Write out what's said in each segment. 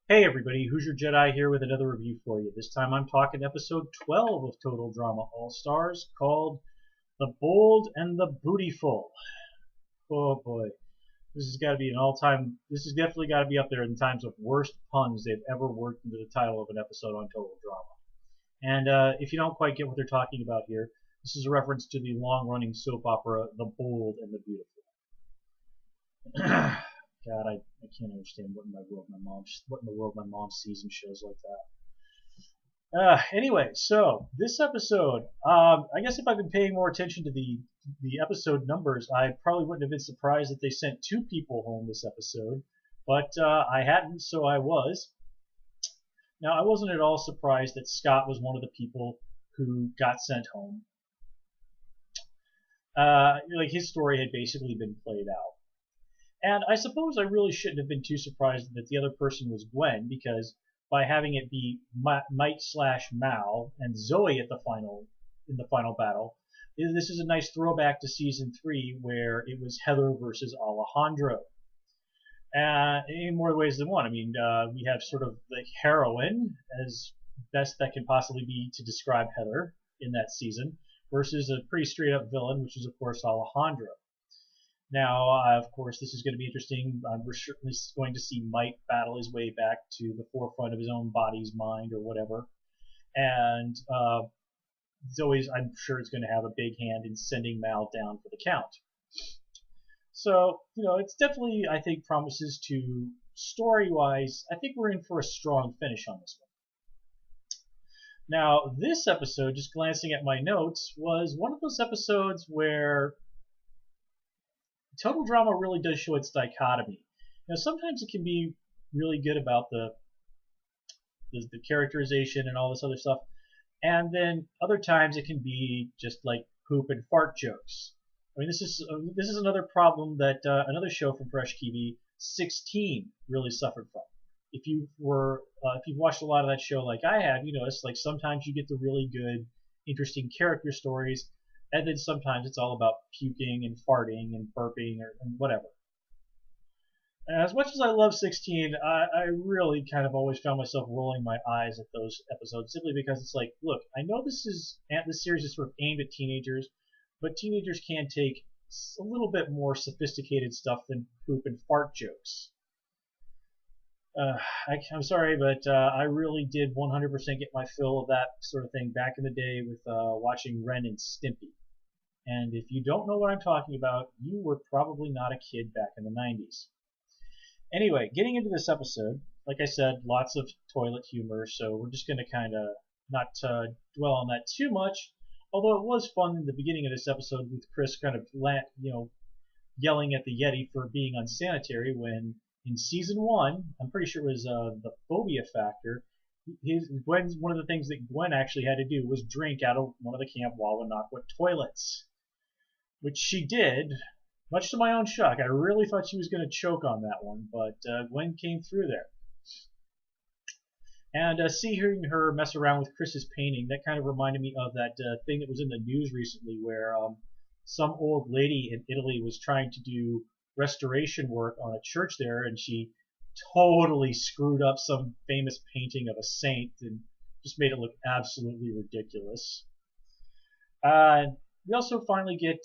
Hey everybody, Who's Your Jedi here with another review for you. This time I'm talking episode 12 of Total Drama All-Stars called The Bold and the Booty-ful. Oh boy, this has got to be this has definitely got to be up there in times of worst puns they've ever worked into the title of an episode on Total Drama. And if you don't quite get what they're talking about here, this is a reference to the long-running soap opera The Bold and the Beautiful. God, I can't understand what in the world my mom sees in shows like that. Anyway, so this episode, I guess if I've been paying more attention to the episode numbers, I probably wouldn't have been surprised that they sent two people home this episode, but I hadn't, so I was. Now, I wasn't at all surprised that Scott was one of the people who got sent home. Like his story had basically been played out. And I suppose I really shouldn't have been too surprised that the other person was Gwen, because by having it be Might/Mal and Zoe at in the final battle, this is a nice throwback to season 3 where it was Heather versus Alejandro. In more ways than one. I mean, we have sort of the heroine, as best that can possibly be to describe Heather in that season, versus a pretty straight up villain, which is of course Alejandro. Now, of course, this is going to be interesting. We're certainly going to see Might battle his way back to the forefront of his own body's mind or whatever. And Zoe's, I'm sure, is going to have a big hand in sending Mal down for the count. So, it's definitely, I think, promises to, story-wise, I think we're in for a strong finish on this one. Now, this episode, just glancing at my notes, was one of those episodes where Total Drama really does show its dichotomy. Sometimes it can be really good about the characterization and all this other stuff, and then other times it can be just like poop and fart jokes. I mean, this is another problem that another show from Fresh TV, 16, really suffered from. If you've watched a lot of that show like I have, you notice like sometimes you get the really good, interesting character stories. And then sometimes it's all about puking and farting and burping and whatever. And as much as I love 16, I really kind of always found myself rolling my eyes at those episodes simply because it's like, look, I know this series is sort of aimed at teenagers, but teenagers can take a little bit more sophisticated stuff than poop and fart jokes. I'm sorry, but I really did 100% get my fill of that sort of thing back in the day with watching Ren and Stimpy. And if you don't know what I'm talking about, you were probably not a kid back in the 90s. Anyway, getting into this episode, like I said, lots of toilet humor, so we're just going to kind of not dwell on that too much. Although it was fun in the beginning of this episode with Chris kind of yelling at the Yeti for being unsanitary when in season 1, I'm pretty sure it was the phobia factor. One of the things that Gwen actually had to do was drink out of one of the Camp Wawanakwa toilets, which she did, much to my own shock. I really thought she was going to choke on that one, but Gwen came through there. And seeing her mess around with Chris's painting, that kind of reminded me of that thing that was in the news recently where some old lady in Italy was trying to do restoration work on a church there, and she totally screwed up some famous painting of a saint and just made it look absolutely ridiculous. We also finally get,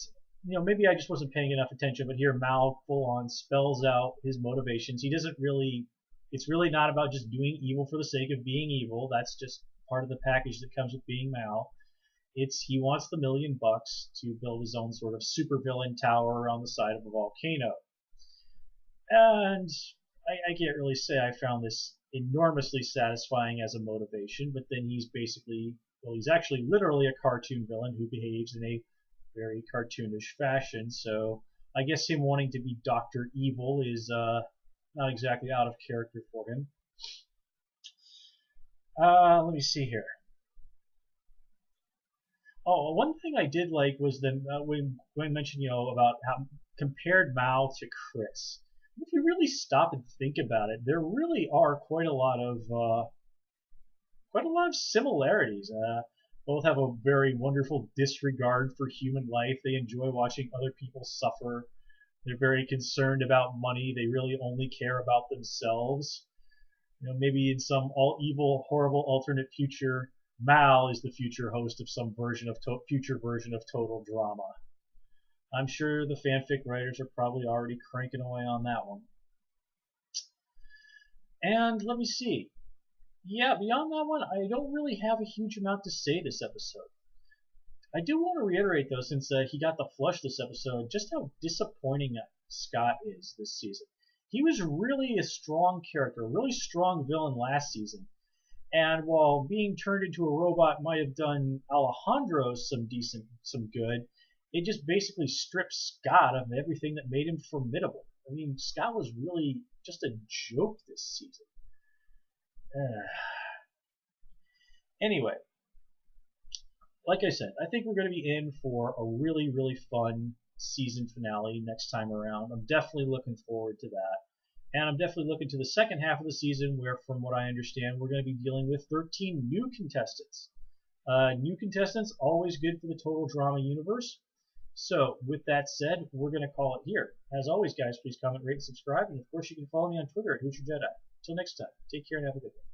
maybe I just wasn't paying enough attention, but here Mal full on spells out his motivations. It's really not about just doing evil for the sake of being evil. That's just part of the package that comes with being Mal. He wants the $1 million to build his own sort of supervillain tower on the side of a volcano. And I can't really say I found this enormously satisfying as a motivation, but then he's actually literally a cartoon villain who behaves in a very cartoonish fashion, so I guess him wanting to be Dr. Evil is not exactly out of character for him. Let me see here. Oh, one thing I did like was when Gwen mentioned, about how compared Mal to Chris. If you really stop and think about it, there really are quite a lot of similarities. Both have a very wonderful disregard for human life. They enjoy watching other people suffer. They're very concerned about money. They really only care about themselves. Maybe in some all evil, horrible alternate future, Mal is the future host of some version of future version of Total Drama. I'm sure the fanfic writers are probably already cranking away on that one. And let me see. Yeah, beyond that one, I don't really have a huge amount to say this episode. I do want to reiterate, though, since he got the flush this episode, just how disappointing Scott is this season. He was really a strong character, a really strong villain last season. And while being turned into a robot might have done Alejandro some good, it just basically stripped Scott of everything that made him formidable. I mean, Scott was really just a joke this season. Anyway, like I said, I think we're going to be in for a really, really fun season finale next time around. I'm definitely looking forward to that. And I'm definitely looking to the second half of the season where, from what I understand, we're going to be dealing with 13 new contestants. New contestants, always good for the Total Drama universe. So, with that said, we're going to call it here. As always, guys, please comment, rate, and subscribe. And, of course, you can follow me on Twitter at HoocherJedi. Until next time, take care and have a good one.